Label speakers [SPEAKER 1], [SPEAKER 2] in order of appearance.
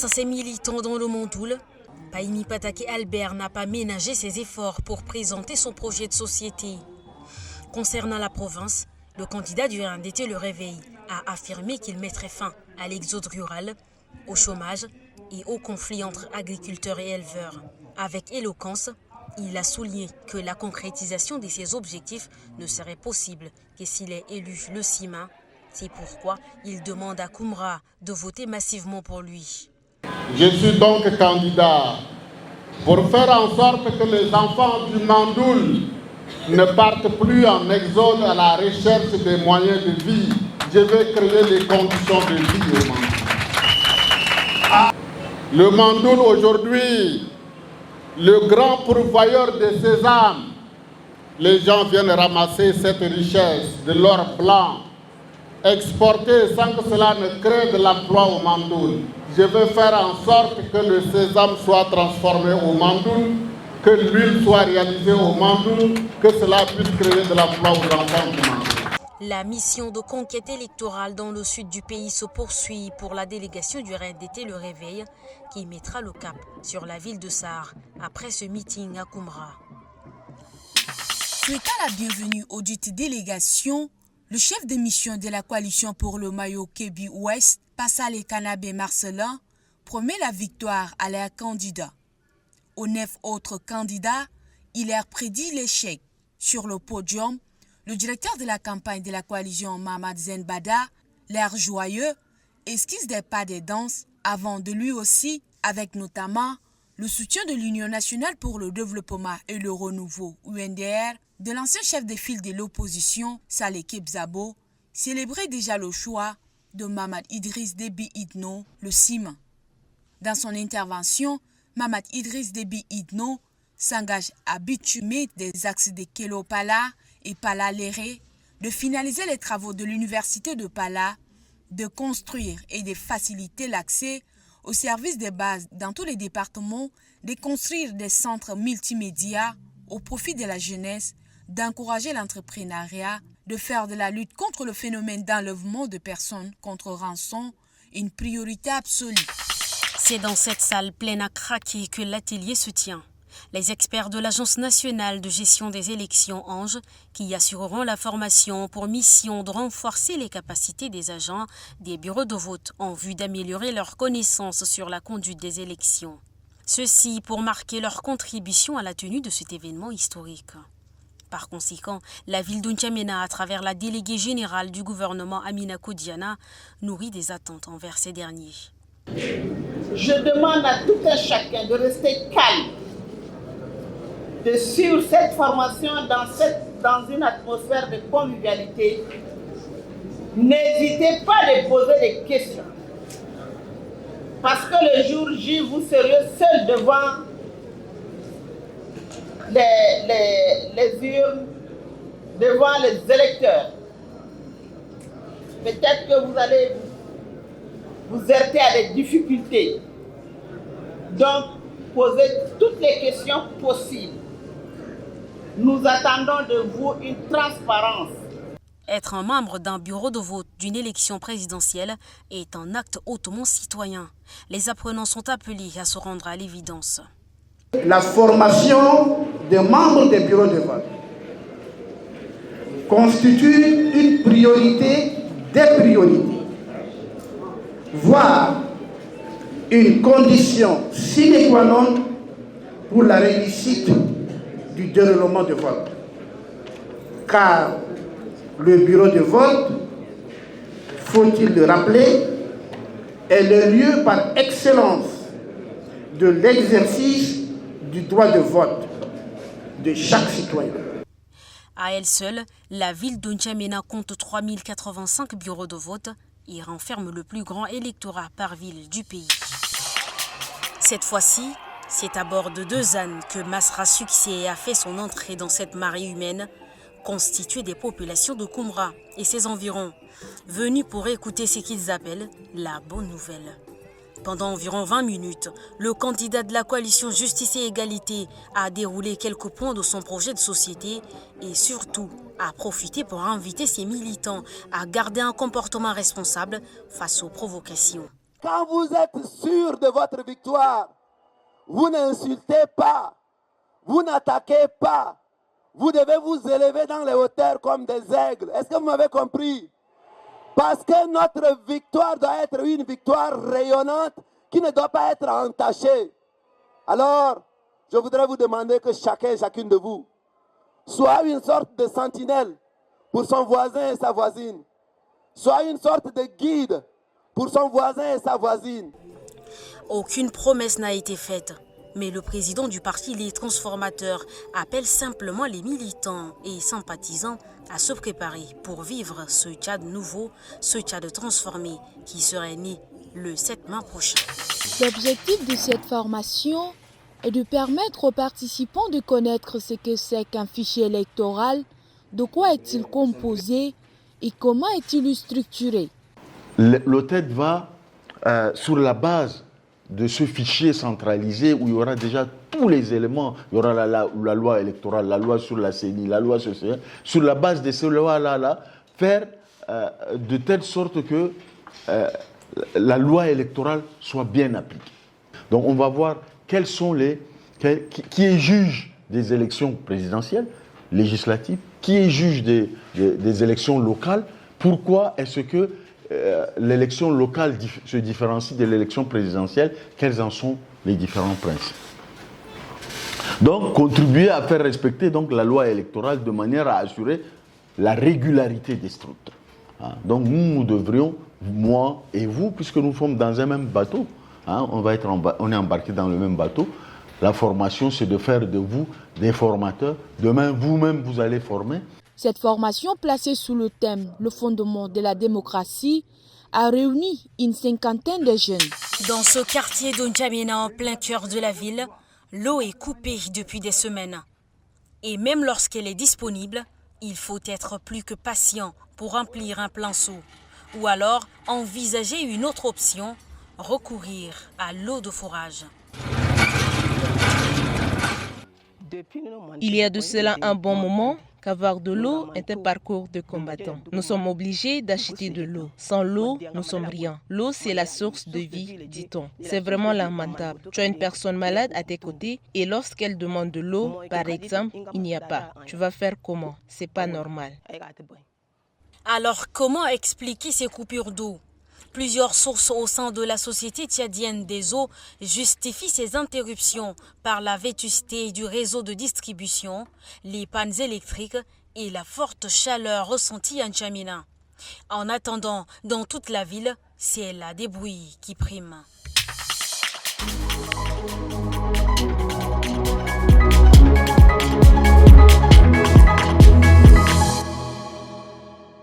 [SPEAKER 1] Face à ses militants dans le Mandoul, Pahimi Patake Albert n'a pas ménagé ses efforts pour présenter son projet de société. Concernant la province, le candidat du RNDT Le Réveil a affirmé qu'il mettrait fin à l'exode rural, au chômage et au conflit entre agriculteurs et éleveurs. Avec éloquence, il a souligné que la concrétisation de ses objectifs ne serait possible que s'il est élu le 6 mai. C'est pourquoi il demande à Koumra de voter massivement pour lui.
[SPEAKER 2] Je suis donc candidat pour faire en sorte que les enfants du Mandoul ne partent plus en exode à la recherche des moyens de vie. Je vais créer les conditions de vie au Mandoul. Le Mandoul aujourd'hui, le grand pourvoyeur de sésame, les gens viennent ramasser cette richesse de l'or blanc, exporter sans que cela ne crée de l'emploi au Mandoul. Je veux faire en sorte que le sésame soit transformé au Mandoul, que l'huile soit réalisée au Mandoul, que cela puisse créer de l'emploi aux enfants du Mandoul.
[SPEAKER 1] La mission de conquête électorale dans le sud du pays se poursuit pour la délégation du RNDT Le Réveil qui mettra le cap sur la ville de Sarre après ce meeting à Koumra.
[SPEAKER 3] Souhaitant la bienvenue aux dites délégations, le chef de mission de la coalition pour le maillot Kébi Ouest, Passale Kanabé Marcelin, promet la victoire à leurs candidats. Aux 9 autres candidats, il leur prédit l'échec. Sur le podium, le directeur de la campagne de la coalition Mamad Zenbada, l'air joyeux, esquisse des pas de danse avant de lui aussi, avec notamment le soutien de l'Union nationale pour le développement et le renouveau UNDR, de l'ancien chef de file de l'opposition, Saleh Kebzabo, célébrer déjà le choix de Mamad Idriss Déby Itno, le 6 mai. Dans son intervention, Mamad Idriss Déby Itno s'engage à bitumer des axes de Kelo-Pala et Pala-Léré, de finaliser les travaux de l'université de Pala, de construire et de faciliter l'accès aux services de base dans tous les départements, de construire des centres multimédia au profit de la jeunesse, d'encourager l'entrepreneuriat, de faire de la lutte contre le phénomène d'enlèvement de personnes contre rançon une priorité absolue.
[SPEAKER 1] C'est dans cette salle pleine à craquer que l'atelier se tient. Les experts de l'Agence nationale de gestion des élections ANGE qui assureront la formation pour mission de renforcer les capacités des agents des bureaux de vote en vue d'améliorer leurs connaissances sur la conduite des élections. Ceci pour marquer leur contribution à la tenue de cet événement historique. Par conséquent, la ville d'Untiamena, à travers la déléguée générale du gouvernement Amina Koudiana, nourrit des attentes envers ces derniers.
[SPEAKER 4] Je demande à tout un chacun de rester calme, de suivre cette formation dans une atmosphère de convivialité. N'hésitez pas à poser des questions. Parce que le jour J, vous serez seul devant les urnes, devant les électeurs. Peut-être que vous allez vous heurter à des difficultés. Donc, posez toutes les questions possibles. Nous attendons de vous une transparence.
[SPEAKER 1] Être un membre d'un bureau de vote d'une élection présidentielle est un acte hautement citoyen. Les apprenants sont appelés à se rendre à l'évidence.
[SPEAKER 5] La formation des membres des bureaux de vote constitue une priorité des priorités, voire une condition sine qua non pour la réussite du déroulement de vote. Car le bureau de vote, faut-il le rappeler, est le lieu par excellence de l'exercice du droit de vote de chaque citoyen.
[SPEAKER 1] À elle seule, la ville d'Untiamena compte 3085 bureaux de vote et renferme le plus grand électorat par ville du pays. Cette fois-ci, c'est à bord de 2 ânes que Masra Succès a fait son entrée dans cette marée humaine, constituée des populations de Koumra et ses environs, venus pour écouter ce qu'ils appellent la bonne nouvelle. Pendant environ 20 minutes, le candidat de la coalition Justice et Égalité a déroulé quelques points de son projet de société et surtout a profité pour inviter ses militants à garder un comportement responsable face aux provocations.
[SPEAKER 6] Quand vous êtes sûr de votre victoire, vous n'insultez pas, vous n'attaquez pas. Vous devez vous élever dans les hauteurs comme des aigles. Est-ce que vous m'avez compris? Parce que notre victoire doit être une victoire rayonnante qui ne doit pas être entachée. Alors, je voudrais vous demander que chacun et chacune de vous soit une sorte de sentinelle pour son voisin et sa voisine. Soit une sorte de guide pour son voisin et sa voisine.
[SPEAKER 1] Aucune promesse n'a été faite. Mais le président du parti Les Transformateurs appelle simplement les militants et sympathisants à se préparer pour vivre ce Tchad nouveau, ce Tchad transformé qui serait né le 7 mai prochain.
[SPEAKER 3] L'objectif de cette formation est de permettre aux participants de connaître ce que c'est qu'un fichier électoral, de quoi est-il composé et comment est-il structuré.
[SPEAKER 7] L'OTED va sur la base de ce fichier centralisé où il y aura déjà tous les éléments. Il y aura la loi électorale, la loi sur la CENI, la loi sociale. Sur la base de ces lois-là, faire de telle sorte que la loi électorale soit bien appliquée. Donc on va voir quels sont qui est juge des élections présidentielles, législatives, qui est juge des élections locales. Pourquoi est-ce que l'élection locale se différencie de l'élection présidentielle? Quels en sont les différents principes? Donc, contribuer à faire respecter donc, la loi électorale de manière à assurer la régularité des scrutins. Donc, nous devrions, moi et vous, puisque nous sommes dans un même bateau, on est embarqués dans le même bateau, la formation, c'est de faire de vous des formateurs. Demain, vous-même, vous allez former.
[SPEAKER 3] Cette formation, placée sous le thème « Le fondement de la démocratie », a réuni une cinquantaine de jeunes.
[SPEAKER 1] Dans ce quartier d'Ondjamena, en plein cœur de la ville, l'eau est coupée depuis des semaines. Et même lorsqu'elle est disponible, il faut être plus que patient pour remplir un plein seau. Ou alors envisager une autre option, recourir à l'eau de forage.
[SPEAKER 8] Il y a de cela un bon moment qu'avoir de l'eau est un parcours de combattant. Nous sommes obligés d'acheter de l'eau. Sans l'eau, nous sommes rien. L'eau, c'est la source de vie, dit-on. C'est vraiment lamentable. Tu as une personne malade à tes côtés et lorsqu'elle demande de l'eau, par exemple, il n'y a pas. Tu vas faire comment? C'est pas normal.
[SPEAKER 1] Alors, comment expliquer ces coupures d'eau? Plusieurs sources au sein de la Société tchadienne des eaux justifient ces interruptions par la vétusté du réseau de distribution, les pannes électriques et la forte chaleur ressentie à N'Djamena. En attendant, dans toute la ville, c'est la débrouille qui prime.